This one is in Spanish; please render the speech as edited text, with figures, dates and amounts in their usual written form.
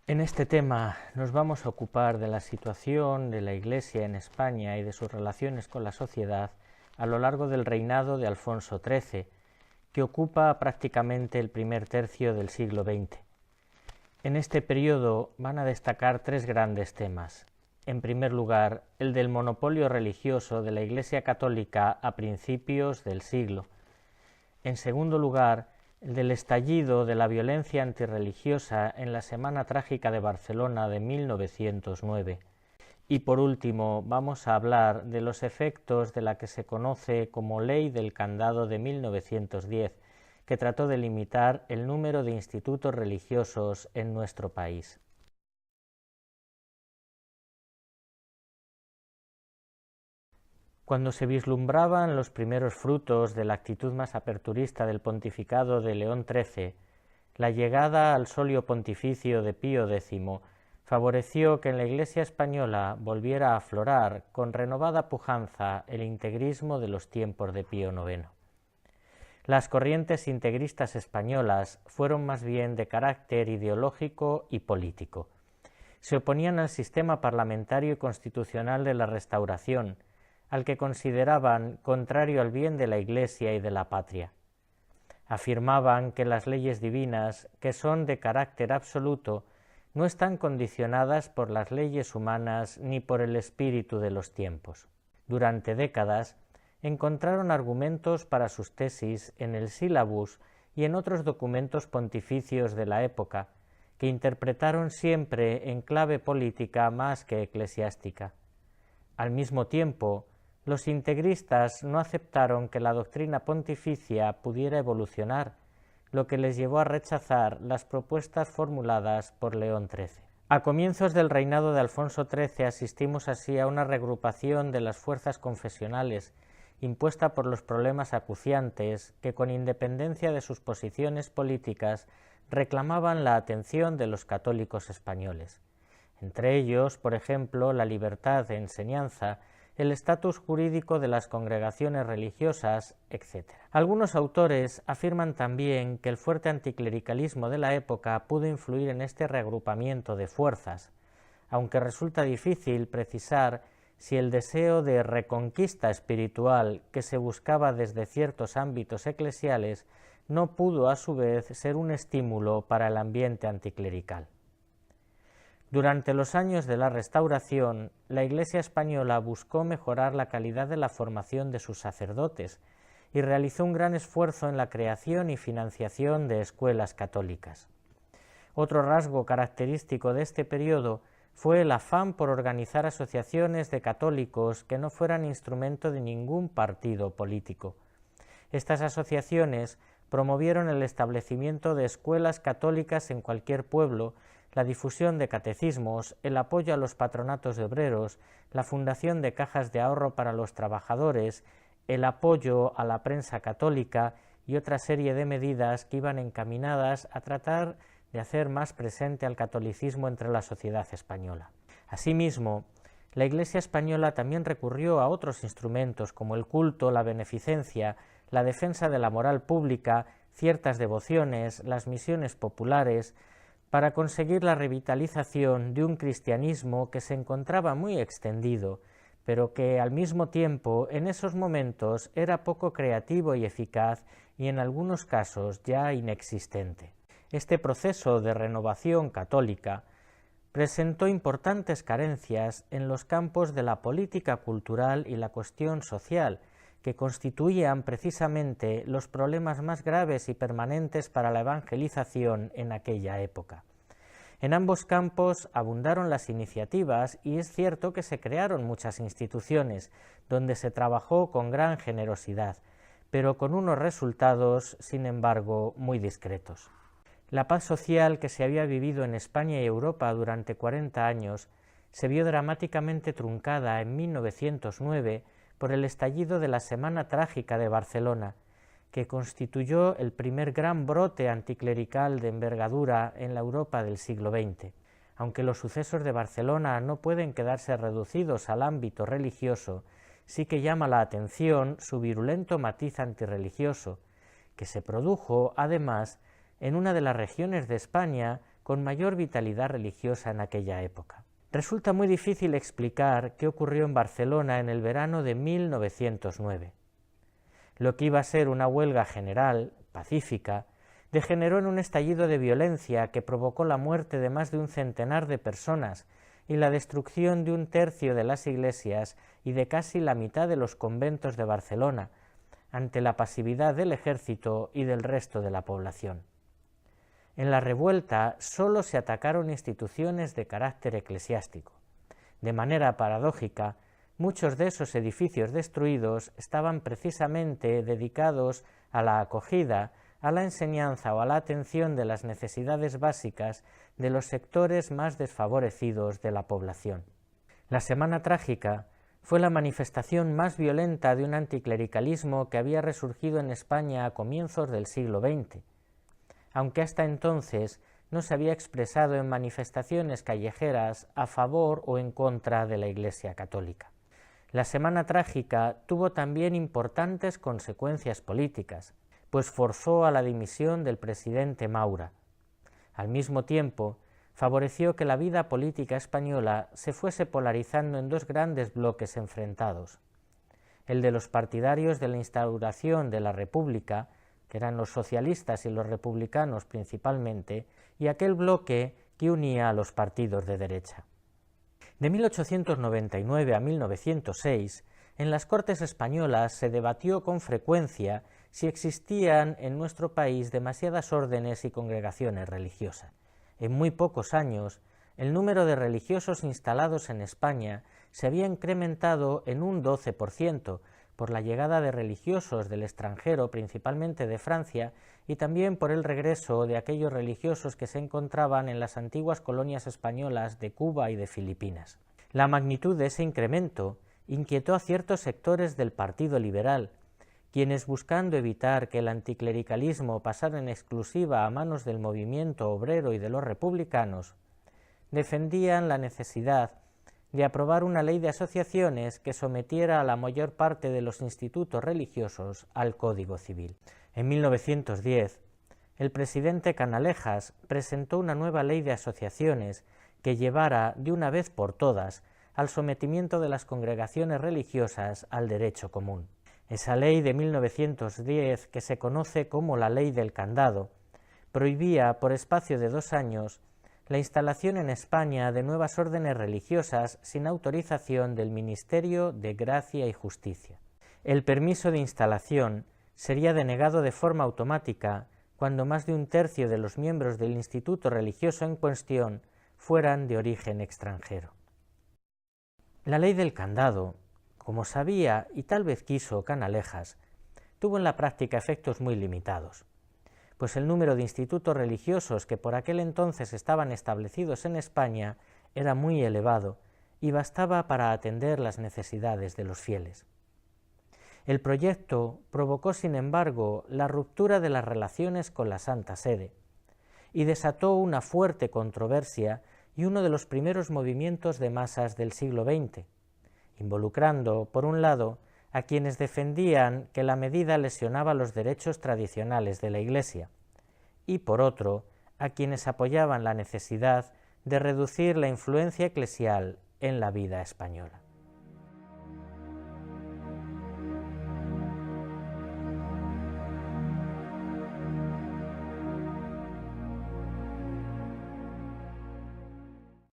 En este tema nos vamos a ocupar de la situación de la Iglesia en España y de sus relaciones con la sociedad a lo largo del reinado de Alfonso XIII, que ocupa prácticamente el primer tercio del siglo XX. En este periodo van a destacar tres grandes temas. En primer lugar, el del monopolio religioso de la Iglesia católica a principios del siglo. En segundo lugar, el del estallido de la violencia antirreligiosa en la Semana Trágica de Barcelona de 1909. Y por último, vamos a hablar de los efectos de la que se conoce como Ley del Candado de 1910, que trató de limitar el número de institutos religiosos en nuestro país. Cuando se vislumbraban los primeros frutos de la actitud más aperturista del pontificado de León XIII, la llegada al solio pontificio de Pío X favoreció que en la Iglesia española volviera a aflorar con renovada pujanza el integrismo de los tiempos de Pío IX. Las corrientes integristas españolas fueron más bien de carácter ideológico y político. Se oponían al sistema parlamentario y constitucional de la Restauración, al que consideraban contrario al bien de la Iglesia y de la patria. Afirmaban que las leyes divinas, que son de carácter absoluto, no están condicionadas por las leyes humanas ni por el espíritu de los tiempos. Durante décadas encontraron argumentos para sus tesis en el Sílabus y en otros documentos pontificios de la época, que interpretaron siempre en clave política más que eclesiástica. Al mismo tiempo, los integristas no aceptaron que la doctrina pontificia pudiera evolucionar, lo que les llevó a rechazar las propuestas formuladas por León XIII. A comienzos del reinado de Alfonso XIII asistimos así a una regrupación de las fuerzas confesionales impuesta por los problemas acuciantes que, con independencia de sus posiciones políticas, reclamaban la atención de los católicos españoles. Entre ellos, por ejemplo, la libertad de enseñanza, el estatus jurídico de las congregaciones religiosas, etc. Algunos autores afirman también que el fuerte anticlericalismo de la época pudo influir en este reagrupamiento de fuerzas, aunque resulta difícil precisar si el deseo de reconquista espiritual que se buscaba desde ciertos ámbitos eclesiales no pudo a su vez ser un estímulo para el ambiente anticlerical. Durante los años de la Restauración, la Iglesia española buscó mejorar la calidad de la formación de sus sacerdotes y realizó un gran esfuerzo en la creación y financiación de escuelas católicas. Otro rasgo característico de este periodo fue el afán por organizar asociaciones de católicos que no fueran instrumento de ningún partido político. Estas asociaciones promovieron el establecimiento de escuelas católicas en cualquier pueblo, la difusión de catecismos, el apoyo a los patronatos de obreros, la fundación de cajas de ahorro para los trabajadores, el apoyo a la prensa católica y otra serie de medidas que iban encaminadas a tratar de hacer más presente al catolicismo entre la sociedad española. Asimismo, la Iglesia española también recurrió a otros instrumentos como el culto, la beneficencia, la defensa de la moral pública, ciertas devociones, las misiones populares, para conseguir la revitalización de un cristianismo que se encontraba muy extendido, pero que al mismo tiempo en esos momentos era poco creativo y eficaz y en algunos casos ya inexistente. Este proceso de renovación católica presentó importantes carencias en los campos de la política cultural y la cuestión social, que constituían precisamente los problemas más graves y permanentes para la evangelización en aquella época. En ambos campos abundaron las iniciativas y es cierto que se crearon muchas instituciones, donde se trabajó con gran generosidad, pero con unos resultados, sin embargo, muy discretos. La paz social que se había vivido en España y Europa durante 40 años se vio dramáticamente truncada en 1909 por el estallido de la Semana Trágica de Barcelona, que constituyó el primer gran brote anticlerical de envergadura en la Europa del siglo XX. Aunque los sucesos de Barcelona no pueden quedarse reducidos al ámbito religioso, sí que llama la atención su virulento matiz antirreligioso, que se produjo, además, en una de las regiones de España con mayor vitalidad religiosa en aquella época. Resulta muy difícil explicar qué ocurrió en Barcelona en el verano de 1909. Lo que iba a ser una huelga general, pacífica, degeneró en un estallido de violencia que provocó la muerte de más de un centenar de personas y la destrucción de un tercio de las iglesias y de casi la mitad de los conventos de Barcelona, ante la pasividad del ejército y del resto de la población. En la revuelta solo se atacaron instituciones de carácter eclesiástico. De manera paradójica, muchos de esos edificios destruidos estaban precisamente dedicados a la acogida, a la enseñanza o a la atención de las necesidades básicas de los sectores más desfavorecidos de la población. La Semana Trágica fue la manifestación más violenta de un anticlericalismo que había resurgido en España a comienzos del siglo XX, aunque hasta entonces no se había expresado en manifestaciones callejeras a favor o en contra de la Iglesia católica. La Semana Trágica tuvo también importantes consecuencias políticas, pues forzó a la dimisión del presidente Maura. Al mismo tiempo, favoreció que la vida política española se fuese polarizando en dos grandes bloques enfrentados: el de los partidarios de la instauración de la República, que eran los socialistas y los republicanos principalmente, y aquel bloque que unía a los partidos de derecha. De 1899 a 1906, en las Cortes españolas se debatió con frecuencia si existían en nuestro país demasiadas órdenes y congregaciones religiosas. En muy pocos años, el número de religiosos instalados en España se había incrementado en un 12%, por la llegada de religiosos del extranjero, principalmente de Francia, y también por el regreso de aquellos religiosos que se encontraban en las antiguas colonias españolas de Cuba y de Filipinas. La magnitud de ese incremento inquietó a ciertos sectores del Partido Liberal, quienes, buscando evitar que el anticlericalismo pasara en exclusiva a manos del movimiento obrero y de los republicanos, defendían la necesidad de aprobar una ley de asociaciones que sometiera a la mayor parte de los institutos religiosos al Código Civil. En 1910, el presidente Canalejas presentó una nueva ley de asociaciones que llevara de una vez por todas al sometimiento de las congregaciones religiosas al derecho común. Esa ley de 1910, que se conoce como la Ley del Candado, prohibía por espacio de 2 años la instalación en España de nuevas órdenes religiosas sin autorización del Ministerio de Gracia y Justicia. El permiso de instalación sería denegado de forma automática cuando más de un tercio de los miembros del instituto religioso en cuestión fueran de origen extranjero. La Ley del Candado, como sabía y tal vez quiso Canalejas, tuvo en la práctica efectos muy limitados, pues el número de institutos religiosos que por aquel entonces estaban establecidos en España era muy elevado y bastaba para atender las necesidades de los fieles. El proyecto provocó, sin embargo, la ruptura de las relaciones con la Santa Sede y desató una fuerte controversia y uno de los primeros movimientos de masas del siglo XX, involucrando, por un lado, a quienes defendían que la medida lesionaba los derechos tradicionales de la Iglesia, y por otro, a quienes apoyaban la necesidad de reducir la influencia eclesial en la vida española.